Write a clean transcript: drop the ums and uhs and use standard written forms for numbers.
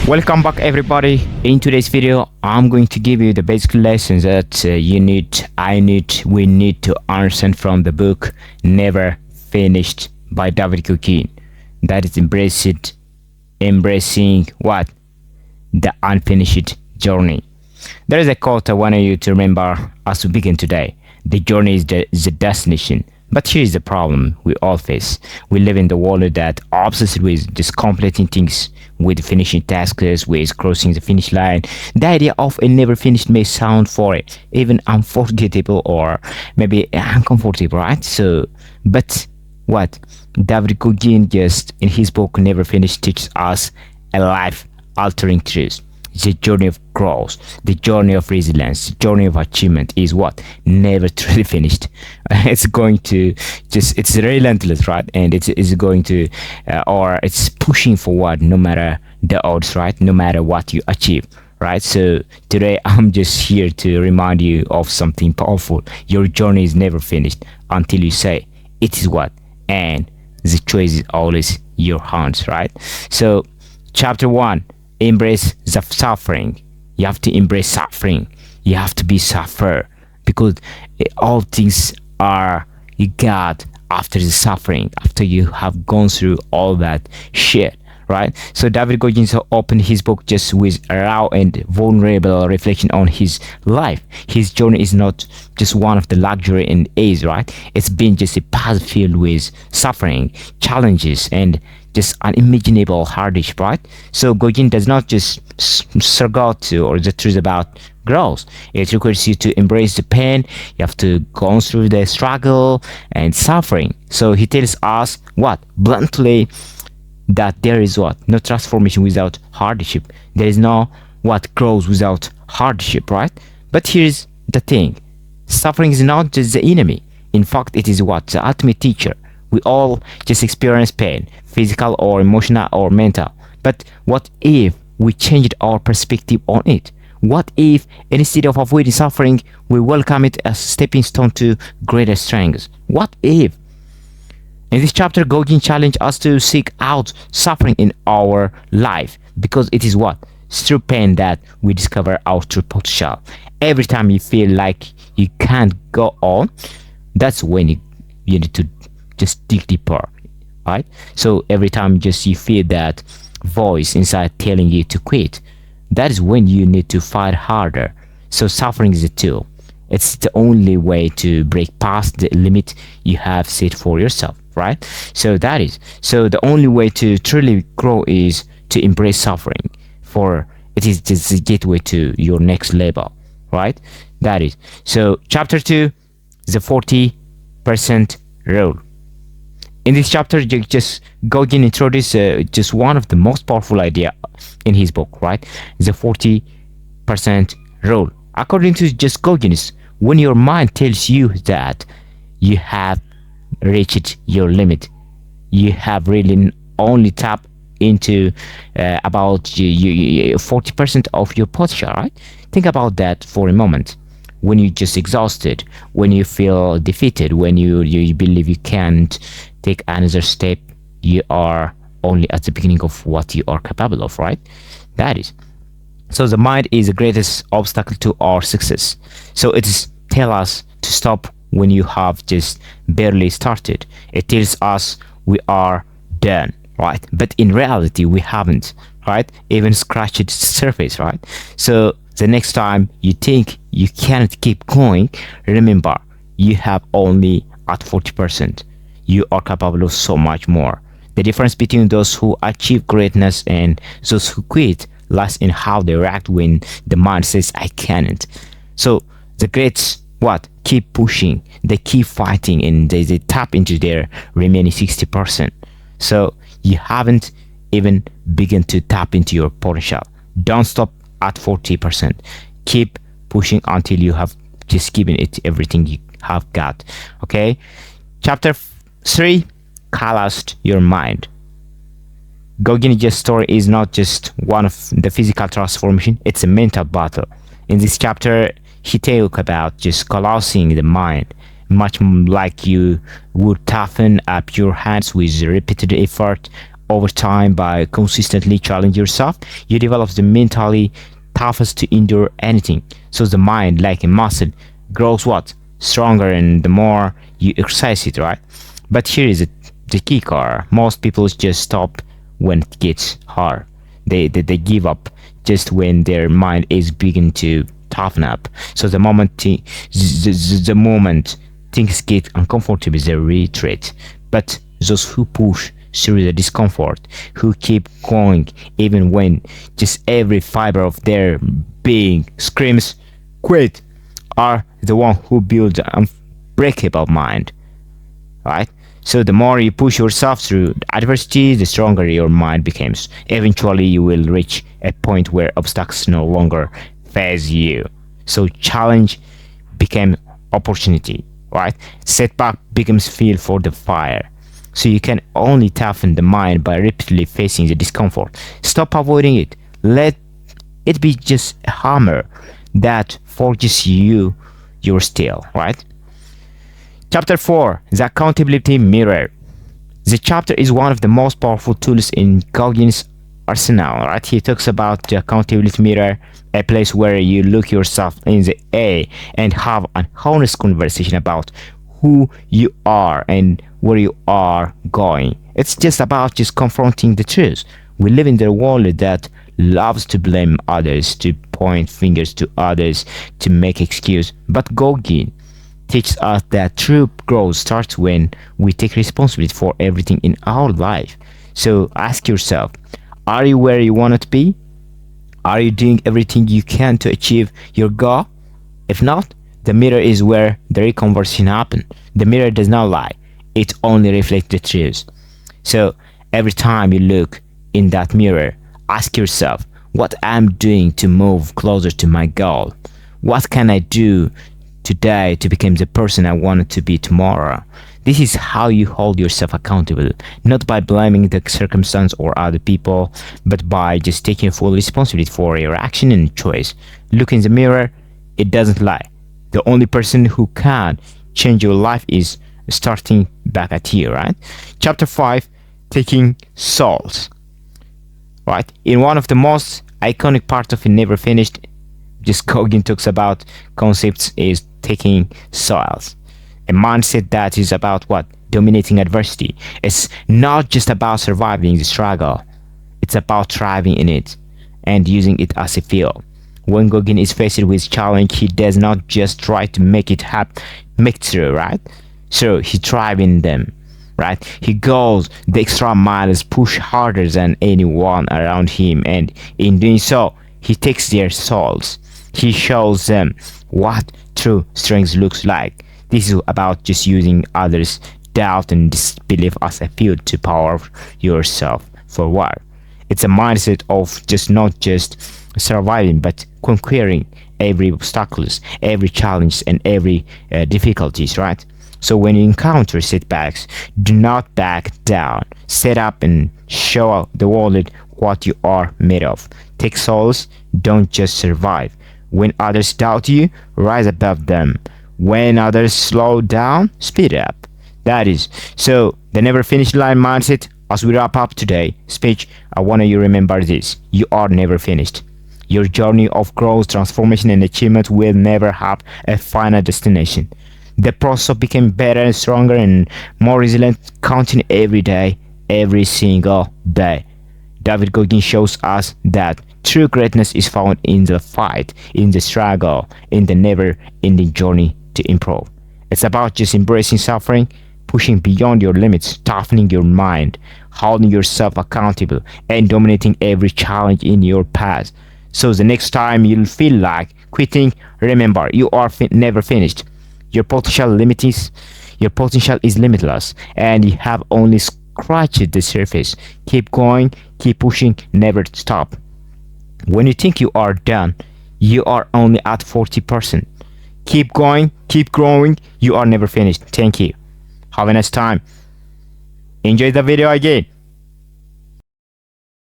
Welcome back everybody. In today's video I'm going to give you the basic lessons that we need to understand from the book Never Finished by David Goggin. That is embracing what? The unfinished journey. There is a quote I want you to remember as we begin today. The journey is the destination. But here's the problem we all face. We live in the world that obsessed with just completing things, with finishing tasks, with crossing the finish line. The idea of a never finished may sound for it even unforgettable or maybe uncomfortable, right? But what David Goggin just in his book Never Finished teaches us a life-altering truth. The journey of growth, the journey of resilience, the journey of achievement is what? Never truly finished. It's going to it's relentless, right? And it's going to, or it's pushing forward no matter the odds, right? No matter what you achieve, right? So today I'm just here to remind you of something powerful. Your journey is never finished until you say it is what? And the choice is always your hands, right? So chapter 1. Embrace the suffering. You have to embrace suffering. You have to be suffer, because all things are you got after the suffering, after you have gone through all that shit, right? So David Goggin opened his book just with a raw and vulnerable reflection on his life. His journey is not just one of the luxury and ease, right? It's been just a path filled with suffering, challenges, and just unimaginable hardship, right? So Goggin does not just surrogate to or the truth about growth. It requires you to embrace the pain. You have to go through the struggle and suffering. So he tells us what? Bluntly, that there is what? No transformation without hardship. There is no what grows without hardship, right? But here's the thing. Suffering is not just the enemy. In fact, it is what? The ultimate teacher. We all just experience pain, physical or emotional or mental. But what if we changed our perspective on it? What if instead of avoiding suffering, we welcome it as a stepping stone to greater strengths? What if? In this chapter, Goggin challenged us to seek out suffering in our life, because it is what? It's through pain that we discover our true potential. Every time you feel like you can't go on, that's when you need to just dig deeper, right? So every time just you feel that voice inside telling you to quit, that is when you need to fight harder. So suffering is a tool. It's the only way to break past the limit you have set for yourself, right? So that is, so the only way to truly grow is to embrace suffering, for it is just the gateway to your next level, right? That is. So chapter 2, the 40% rule. In this chapter, just Goggin introduced just one of the most powerful idea in his book, right? The 40% rule. According to just Goggin, when your mind tells you that you have reached your limit, you have really only tapped into about 40% of your potential, right? Think about that for a moment. When you're just exhausted, when you feel defeated, when you believe you can't take another step, you are only at the beginning of what you are capable of, right? That is. So the mind is the greatest obstacle to our success. So it is tell us to stop when you have just barely started. It tells us we are done, right? But in reality, we haven't, right? Even scratched the surface, right? So the next time you think you cannot keep going, remember, you have only at 40%. You are capable of so much more. The difference between those who achieve greatness and those who quit lies in how they react when the mind says, I can't. So the greats, what? Keep pushing. They keep fighting, and they tap into their remaining 60%. So you haven't even begun to tap into your potential. Don't stop at 40%. Keep pushing until you have just given it everything you have got. Okay? Chapter 3, calloused your mind. Goggin's story is not just one of the physical transformation, it's a mental battle. In this chapter, he talks about just callousing the mind, much like you would toughen up your hands with repeated effort Over time, by consistently challenging yourself, you develop the mentally toughest to endure anything. So the mind, like a muscle, grows what? Stronger, and the more you exercise it, right? But here is the kicker. Most people just stop when it gets hard. They give up just when their mind is beginning to toughen up. So the moment things get uncomfortable, they retreat. But those who push through the discomfort, who keep going even when just every fiber of their being screams quit, are the one who build the unbreakable mind, right? So the more you push yourself through adversity, the stronger your mind becomes. Eventually you will reach a point where obstacles no longer phase you. So challenge became opportunity, right? Setback becomes fuel for the fire. So you can only toughen the mind by repeatedly facing the discomfort. Stop avoiding it. Let it be just a hammer that forges you your steel, right? Chapter 4, the accountability mirror. The chapter is one of the most powerful tools in Goggin's arsenal, right? He talks about the accountability mirror, a place where you look yourself in the eye and have an honest conversation about who you are and where you are going. It's just about just confronting the truth. We live in a world that loves to blame others, to point fingers to others, to make excuses. But Goggin teaches us that true growth starts when we take responsibility for everything in our life. So ask yourself, are you where you want to be? Are you doing everything you can to achieve your goal? If not, the mirror is where the real conversation happens. The mirror does not lie. It only reflects the truth. So every time you look in that mirror, ask yourself, what I'm doing to move closer to my goal? What can I do today to become the person I wanted to be tomorrow? This is how you hold yourself accountable, not by blaming the circumstance or other people, but by just taking full responsibility for your action and choice. Look in the mirror, it doesn't lie. The only person who can change your life is starting back at you, right? Chapter 5, taking souls. Right? In one of the most iconic parts of it, Never Finished, just Goggin talks about concepts is taking souls. A mindset that is about what? Dominating adversity. It's not just about surviving the struggle. It's about thriving in it and using it as a fuel. When Goggin is faced with challenge, he does not just try to make it through, right? So he thrives in them, right? He goes the extra miles, push harder than anyone around him, and in doing so, he takes their souls. He shows them what true strength looks like. This is about just using others' doubt and disbelief as a fuel to power yourself forward. It's a mindset of just not just surviving, but conquering every obstacles, every challenge, and every difficulties, right? So when you encounter setbacks, do not back down. Set up and show the world what you are made of. Take souls, don't just survive. When others doubt you, rise above them. When others slow down, speed up. That is so the never finish line mindset. As we wrap up today's speech, I want you to remember this: you are never finished. Your journey of growth, transformation, and achievement will never have a final destination. The process of becoming better and stronger and more resilient counting every day, every single day. David Goggin shows us that true greatness is found in the fight, in the struggle, in the never-ending journey to improve. It's about just embracing suffering, pushing beyond your limits, toughening your mind, holding yourself accountable, and dominating every challenge in your path. So the next time you'll feel like quitting, remember, you are never finished. Your potential is limitless, and you have only scratched the surface. Keep going, keep pushing, never stop. When you think you are done, you are only at 40%. Keep going, keep growing, you are never finished. Thank you. Have a nice time. Enjoy the video again.